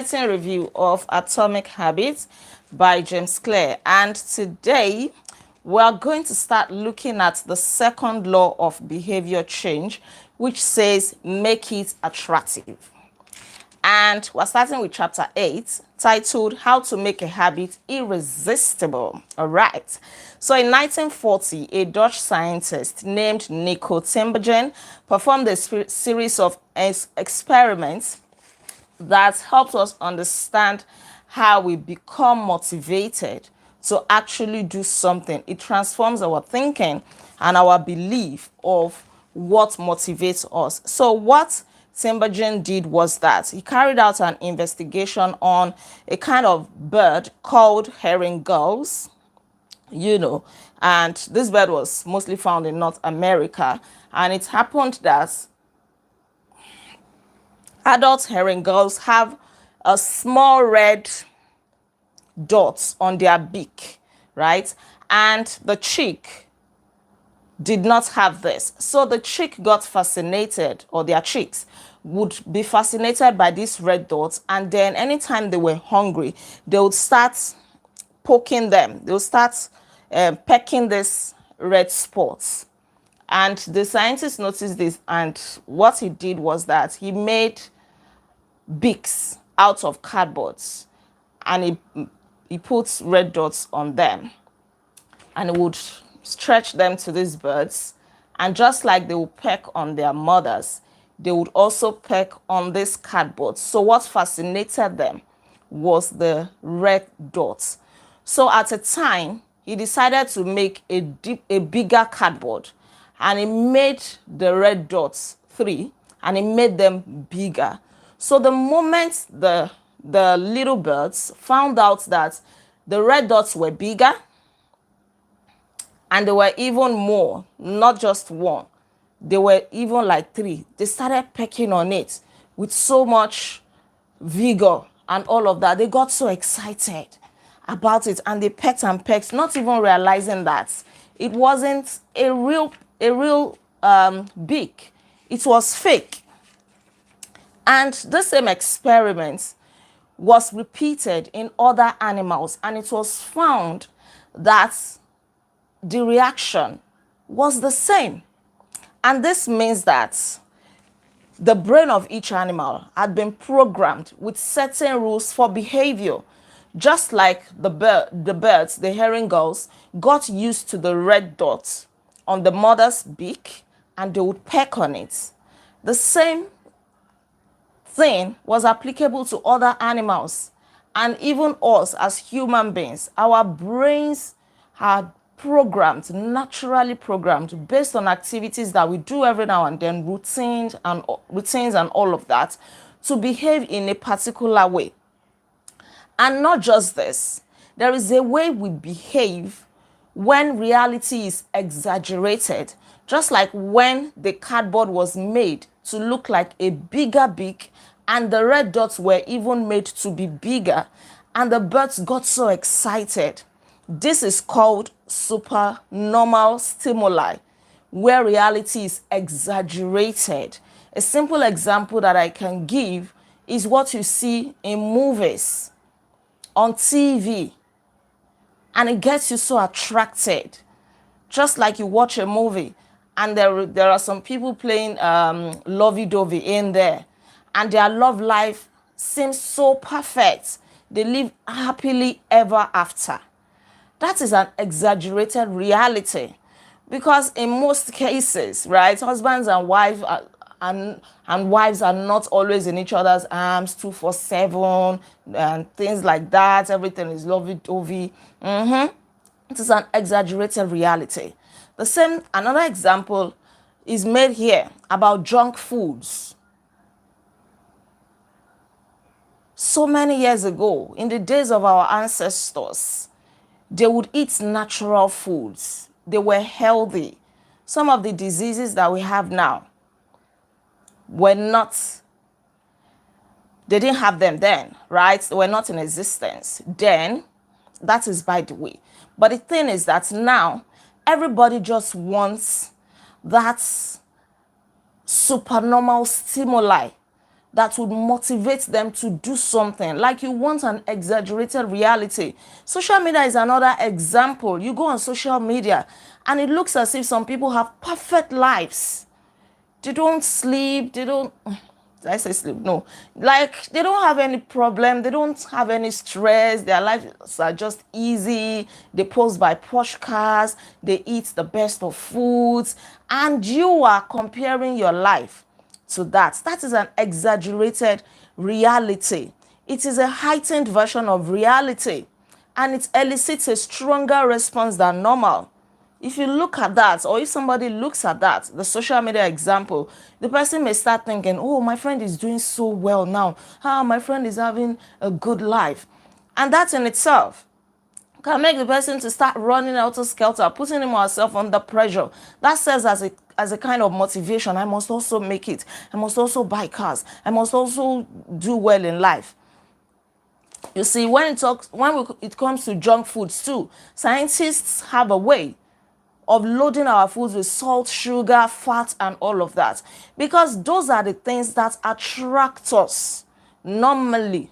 Review of Atomic Habits by James Clear, and today we are going to start looking at the second law of behavior change, which says make it attractive. And we're starting with chapter 8, titled How to Make a Habit Irresistible. All right. So in 1940, a Dutch scientist named Nico Tinbergen performed a series of experiments that helps us understand how we become motivated to actually do something. It transforms our thinking and our belief of what motivates us. So what Tinbergen did was that he carried out an investigation on a kind of bird called herring gulls, and this bird was mostly found in North America. And it happened that adult herring gulls have a small red dot on their beak, right? And the chick did not have this. So the chick got fascinated, or their chicks would be fascinated by these red dots. And then anytime they were hungry, they would start poking them. They would start pecking these red spots. And the scientist noticed this, and what he did was that he made beaks out of cardboards, and he puts red dots on them, and he would stretch them to these birds, and just like they would peck on their mothers, they would also peck on this cardboard. So what fascinated them was the red dots. So at a time, he decided to make a bigger cardboard, and he made the red dots 3, and he made them bigger. So the moment the little birds found out that the red dots were bigger, and they were even more, not just one, they were even like 3, they started pecking on it with so much vigor and all of that. They got so excited about it, and they pecked and pecked, not even realizing that it wasn't a real beak. It was fake. And the same experiment was repeated in other animals, and it was found that the reaction was the same. And this means that the brain of each animal had been programmed with certain rules for behavior. Just like the birds, the herring gulls, got used to the red dots on the mother's beak, and they would peck on it. The same thing was applicable to other animals, and even us as human beings. Our brains are naturally programmed based on activities that we do every now and then, routines and all of that, to behave in a particular way. And not just this, there is a way we behave when reality is exaggerated, just like when the cardboard was made to look like a bigger beak, and the red dots were even made to be bigger, and the birds got so excited. This is called supernormal stimuli, where reality is exaggerated. A simple example that I can give is what you see in movies, on TV, and it gets you so attracted. Just like you watch a movie, and there are some people playing lovey-dovey in there, and their love life seems so perfect. They live happily ever after. That is an exaggerated reality, because in most cases, right, husbands and wives are not always in each other's arms 24/7 and things like that. Everything is lovey-dovey. It is an exaggerated reality. Another example is made here about junk foods. So many years ago, in the days of our ancestors, they would eat natural foods. They were healthy. Some of the diseases that we have now they didn't have them then, right? They were not in existence then. That is by the way. But the thing is that now everybody just wants that supernormal stimuli that would motivate them to do something. Like you want an exaggerated reality. Social media is another example. You go on social media and it looks as if some people have perfect lives. They don't sleep, they don't, did I say sleep? No. Like they don't have any problem, they don't have any stress, their lives are just easy. They post by posh cars, they eat the best of foods, and you are comparing your life to that. That is an exaggerated reality. It is a heightened version of reality, and it elicits a stronger response than normal. If you look at that, or if somebody looks at that, the social media example, the person may start thinking, oh, my friend is doing so well now. How my friend is having a good life. And that in itself can make the person to start running out of skelter, putting him or herself under pressure. That serves as a kind of motivation. I must also make it. I must also buy cars. I must also do well in life. You see, when it comes to junk foods too, scientists have a way of loading our foods with salt, sugar, fat, and all of that. Because those are the things that attract us normally.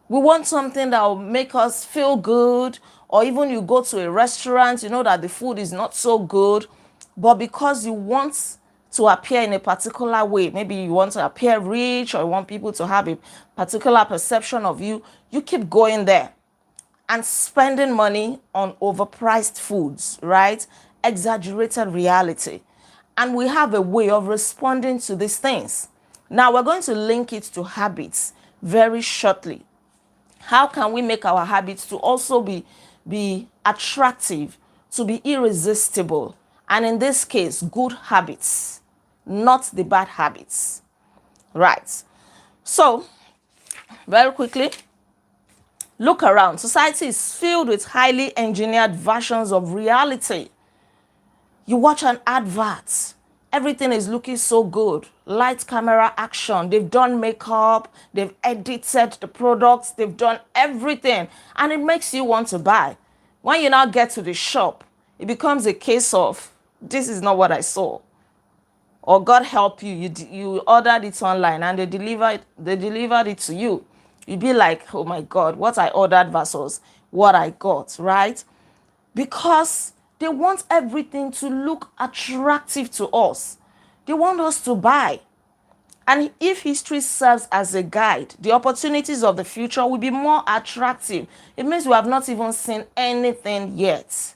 We want something that will make us feel good, or even you go to a restaurant, you know that the food is not so good, but because you want to appear in a particular way, maybe you want to appear rich, or you want people to have a particular perception of you, you keep going there and spending money on overpriced foods, right? Exaggerated reality. And we have a way of responding to these things. Now we're going to link it to habits very shortly. How can we make our habits to also be attractive, to be irresistible? And in this case, good habits, not the bad habits, right? So, very quickly, look around. Society is filled with highly engineered versions of reality. You watch an advert, everything is looking so good. Light, camera, action. They've done makeup, they've edited the products, they've done everything, and it makes you want to buy. When you now get to the shop, it becomes a case of, this is not what I saw. Or God help you, you ordered it online and they delivered it to you. You'd be like, oh my God, what I ordered versus what I got, right? Because they want everything to look attractive to us. They want us to buy. And if history serves as a guide, the opportunities of the future will be more attractive. It means we have not even seen anything yet.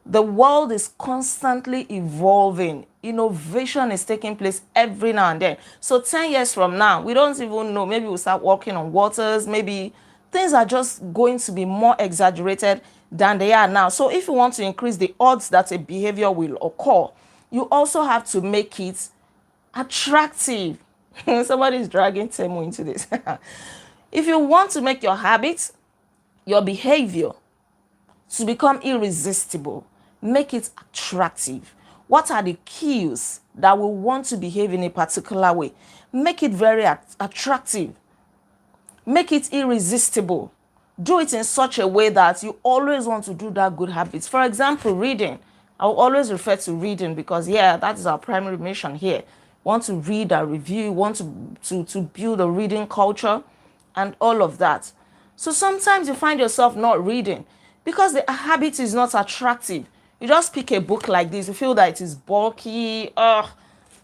The world is constantly evolving. Innovation is taking place every now and then. So 10 years from now, we don't even know. Maybe we'll start walking on waters. Maybe things are just going to be more exaggerated than they are now. So if you want to increase the odds that a behavior will occur, you also have to make it attractive. Somebody's dragging Temu into this. If you want to make your habits, your behavior, to become irresistible, make it attractive. What are the cues that we want to behave in a particular way? Make it very attractive. Make it irresistible. Do it in such a way that you always want to do that good habits. For example, reading. I will always refer to reading because, that is our primary mission here. Want to read a review, want to build a reading culture and all of that. So sometimes you find yourself not reading because the habit is not attractive. You just pick a book like this, you feel that it is bulky,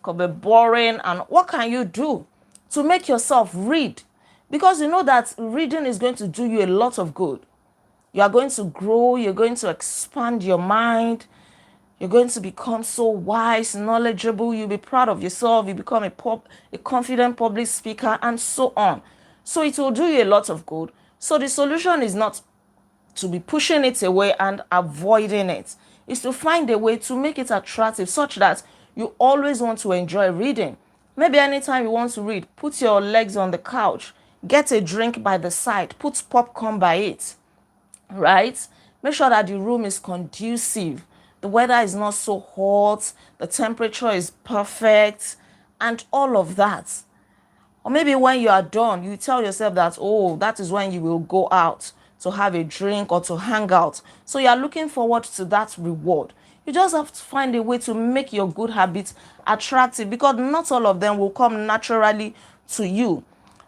could be boring, and what can you do to make yourself read? Because you know that reading is going to do you a lot of good. You are going to grow, you're going to expand your mind, you're going to become so wise, knowledgeable, you'll be proud of yourself, you become a confident public speaker, and so on. So it will do you a lot of good. So the solution is not to be pushing it away and avoiding it. Is to find a way to make it attractive such that you always want to enjoy reading. Maybe anytime you want to read, put your legs on the couch, get a drink by the side, put popcorn by it, right? Make sure that the room is conducive. The weather is not so hot, the temperature is perfect, and all of that. Or maybe when you are done, you tell yourself that, oh, that is when you will go out to have a drink or to hang out. So you are looking forward to that reward. You just have to find a way to make your good habits attractive, because not all of them will come naturally to you.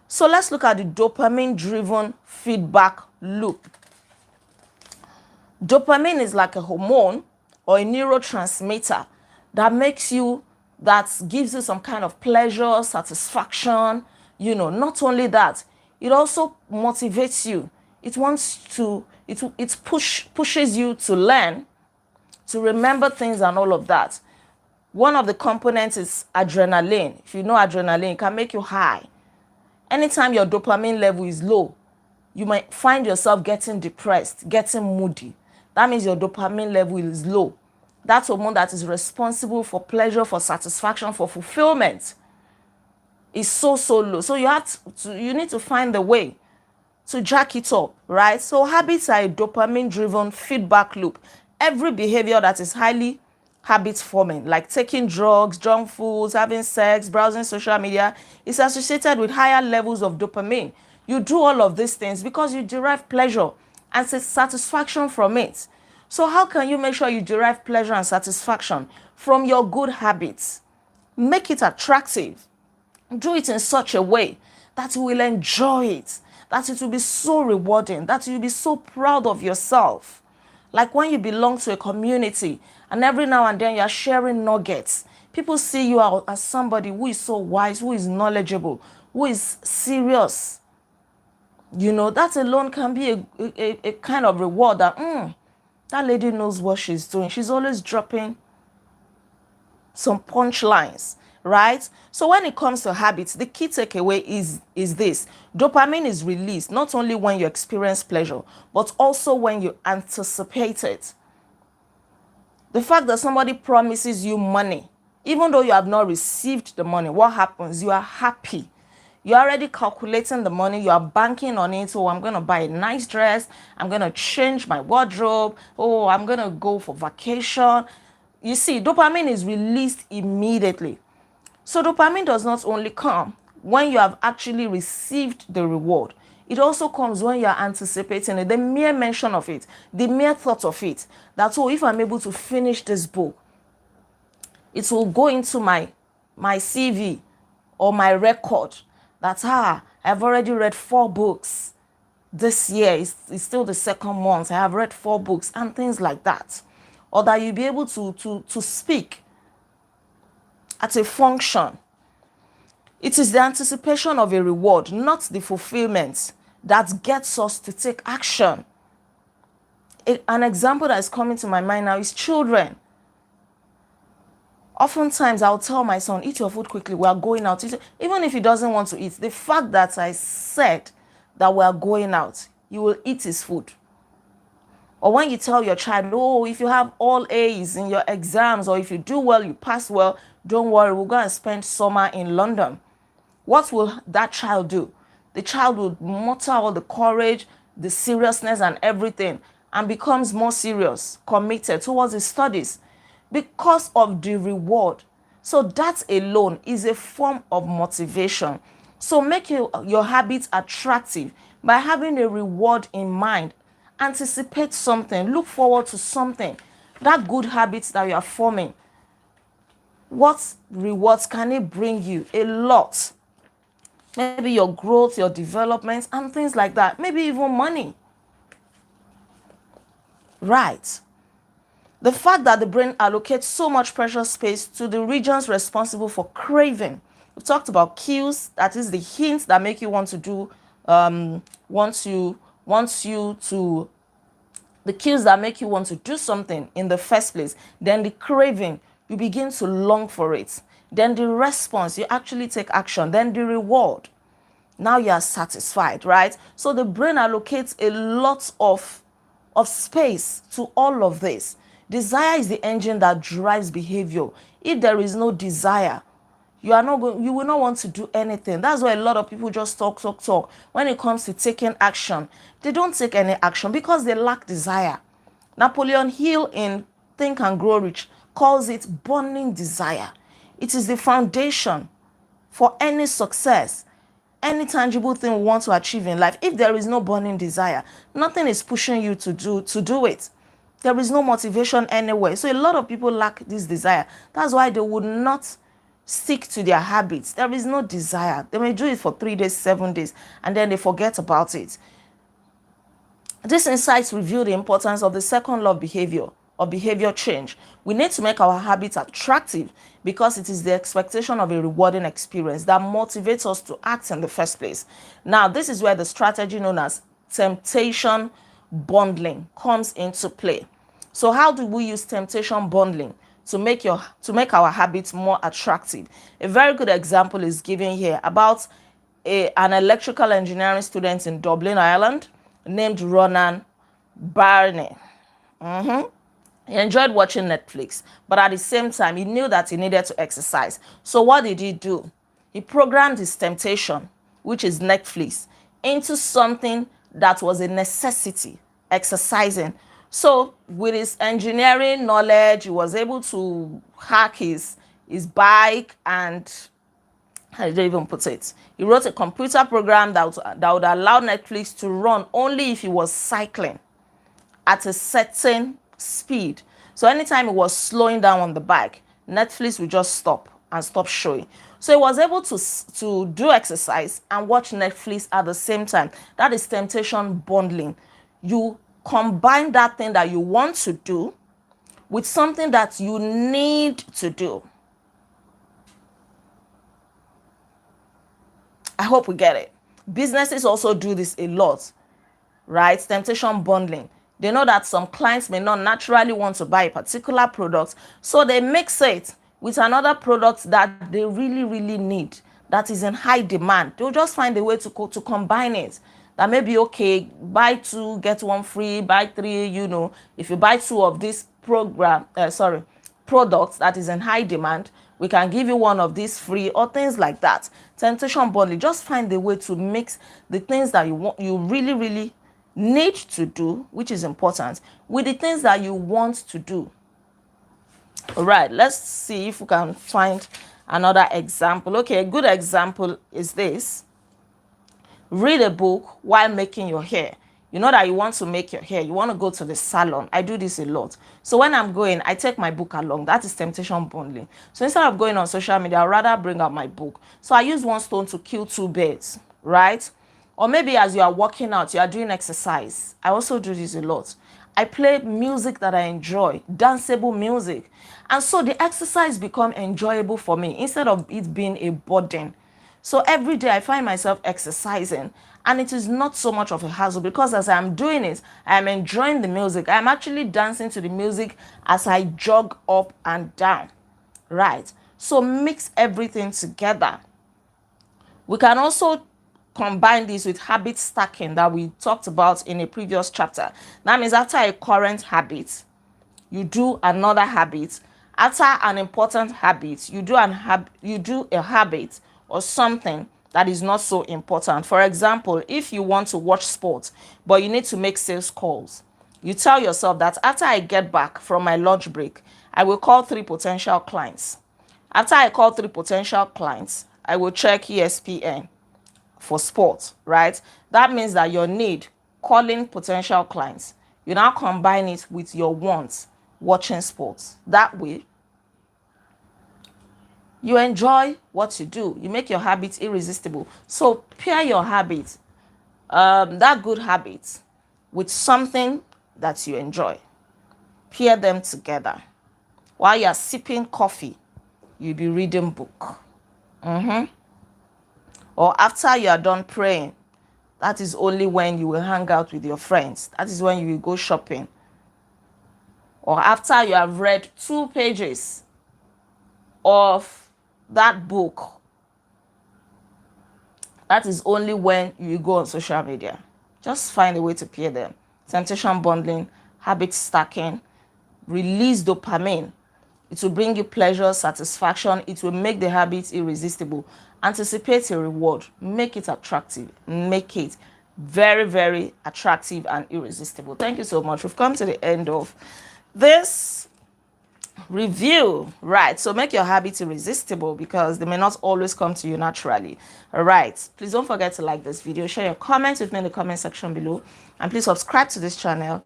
So let's look at the dopamine driven feedback loop. Dopamine is like a hormone or a neurotransmitter that makes you, that gives you some kind of pleasure, satisfaction. Not only that, it also motivates you. It wants to, pushes you to learn, to remember things and all of that. One of the components is adrenaline. If you know adrenaline, it can make you high. Anytime your dopamine level is low, you might find yourself getting depressed, getting moody. That means your dopamine level is low. That's hormone that is responsible for pleasure, for satisfaction, for fulfillment. Is so low. So you need to find the way to jack it up, right? So habits are a dopamine driven feedback loop. Every behavior that is highly habit forming, like taking drugs, junk foods, having sex, browsing social media, is associated with higher levels of dopamine. You do all of these things because you derive pleasure and satisfaction from it. So how can you make sure you derive pleasure and satisfaction from your good habits? Make it attractive. Do it in such a way that you will enjoy it, that it will be so rewarding, that you'll be so proud of yourself. Like when you belong to a community and every now and then you're sharing nuggets, people see you as somebody who is so wise, who is knowledgeable, who is serious. That alone can be a kind of reward that, that lady knows what she's doing. She's always dropping some punchlines, right? So when it comes to habits, the key takeaway is this. Dopamine is released not only when you experience pleasure, but also when you anticipate it. The fact that somebody promises you money, even though you have not received the money, what happens? You are happy. You're already calculating the money. You are banking on it. Oh, I'm going to buy a nice dress. I'm going to change my wardrobe. Oh, I'm going to go for vacation. You see, dopamine is released immediately. So dopamine does not only come when you have actually received the reward. It also comes when you are anticipating it. The mere mention of it, the mere thought of it, that, oh, if I'm able to finish this book, it will go into my CV or my record that, I've already read 4 books this year. It's still the second month. I have read 4 books and things like that. Or that you'll be able to speak at a function. It is the anticipation of a reward, not the fulfillment, that gets us to take action. An example that is coming to my mind now is children. Oftentimes, I'll tell my son, eat your food quickly, we are going out. Even if he doesn't want to eat, the fact that I said that we are going out, he will eat his food. Or when you tell your child, oh, if you have all A's in your exams, or if you do well, you pass well, don't worry, we'll go and spend summer in London. What will that child do? The child will muster all the courage, the seriousness and everything, and becomes more serious, committed towards his studies because of the reward. So that alone is a form of motivation. So make your habits attractive by having a reward in mind. Anticipate something, look forward to something. That good habits that you are forming, what rewards can it bring you? A lot. Maybe your growth, your development, and things like that. Maybe even money. Right. The fact that the brain allocates so much precious space to the regions responsible for craving. We talked about cues, that is the hints that make you want to do, the cues that make you want to do something in the first place. Then the craving, you begin to long for it. Then the response, you actually take action. Then the reward, now you are satisfied, right? So the brain allocates a lot of space to all of this. Desire is the engine that drives behavior. If there is no desire, you will not want to do anything. That's why a lot of people just talk. When it comes to taking action, they don't take any action because they lack desire. Napoleon Hill in Think and Grow Rich calls it burning desire. It is the foundation for any success, any tangible thing we want to achieve in life. If there is no burning desire, nothing is pushing you to do it. There is no motivation anywhere. So a lot of people lack this desire. That's why they would not stick to their habits. There is no desire. They may do it for 3 days, 7 days, and then they forget about it. These insights reveal the importance of the second law of behavior or behavior change. We need to make our habits attractive because it is the expectation of a rewarding experience that motivates us to act in the first place. Now, this is where the strategy known as temptation bundling comes into play. So how do we use temptation bundling to make our habits more attractive? A very good example is given here about an electrical engineering student in Dublin, Ireland, named Ronan Barney. He enjoyed watching Netflix, but at the same time, he knew that he needed to exercise. So what did he do? He programmed his temptation, which is Netflix, into something that was a necessity, exercising. So with his engineering knowledge, he was able to hack his bike, and I didn't even put it. He wrote a computer program that would allow Netflix to run only if he was cycling at a certain speed. So anytime he was slowing down on the bike, Netflix would just stop and stop showing. So he was able to do exercise and watch Netflix at the same time. That is temptation bundling. You combine that thing that you want to do with something that you need to do. I hope we get it. Businesses also do this a lot, right? Temptation bundling. They know that some clients may not naturally want to buy a particular product, so they mix it with another product that they really, really need, that is in high demand. They'll just find a way to combine it. That may be, okay, buy 2, get 1 free, buy 3, if you buy 2 of this products that is in high demand, we can give you 1 of these free, or things like that. Temptation bundling, just find a way to mix the things that you really, really need to do, which is important, with the things that you want to do. All right, let's see if we can find another example. Okay, a good example is this. Read a book while making your hair. You know that you want to make your hair, you want to go to the salon. I do this a lot. So when I'm going, I take my book along. That is temptation bundling. So instead of going on social media, I'd rather bring out my book. So I use 1 stone to kill 2 birds, right? Or maybe as you are working out, you are doing exercise. I also do this a lot. I play music that I enjoy, danceable music. And so the exercise become enjoyable for me instead of it being a burden. So every day I find myself exercising, and it is not so much of a hassle because as I'm doing it, I'm enjoying the music. I'm actually dancing to the music as I jog up and down, right? So mix everything together. We can also combine this with habit stacking that we talked about in a previous chapter. That means after a current habit, you do another habit. After an important habit, you do a habit or something that is not so important. For example, if you want to watch sports, but you need to make sales calls, you tell yourself that after I get back from my lunch break, I will call 3 potential clients. After I call 3 potential clients, I will check ESPN for sports, right? That means that your need, calling potential clients, you now combine it with your wants, watching sports. That way, you enjoy what you do. You make your habits irresistible. So pair your habits, that good habit, with something that you enjoy. Pair them together. While you're sipping coffee, you'll be reading book. Or after you are done praying, that is only when you will hang out with your friends. That is when you will go shopping. Or after you have read 2 pages of that book, that is only when you go on social media. Just find a way to pair them. Temptation bundling, habit stacking, release dopamine. It will bring you pleasure, satisfaction. It will make the habit irresistible. Anticipate a reward. Make it attractive. Make it very, very attractive and irresistible. Thank you so much. We've come to the end of this review, right? So make your habits irresistible because they may not always come to you naturally. All right, please don't forget to like this video, share your comments with me in the comment section below, and please subscribe to this channel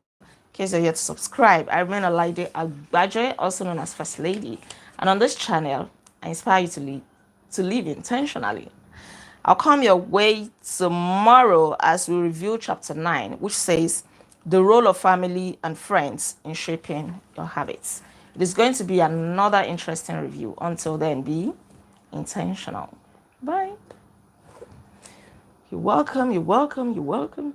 In case you're yet to subscribe, I remain Olaide Agbaje, also known as First Lady. And on this channel, I inspire you to live intentionally. I'll come your way tomorrow as we review chapter 9, which says the role of family and friends in shaping your habits. It is going to be another interesting review. Until then, be intentional. Bye. You're welcome, you're welcome, you're welcome.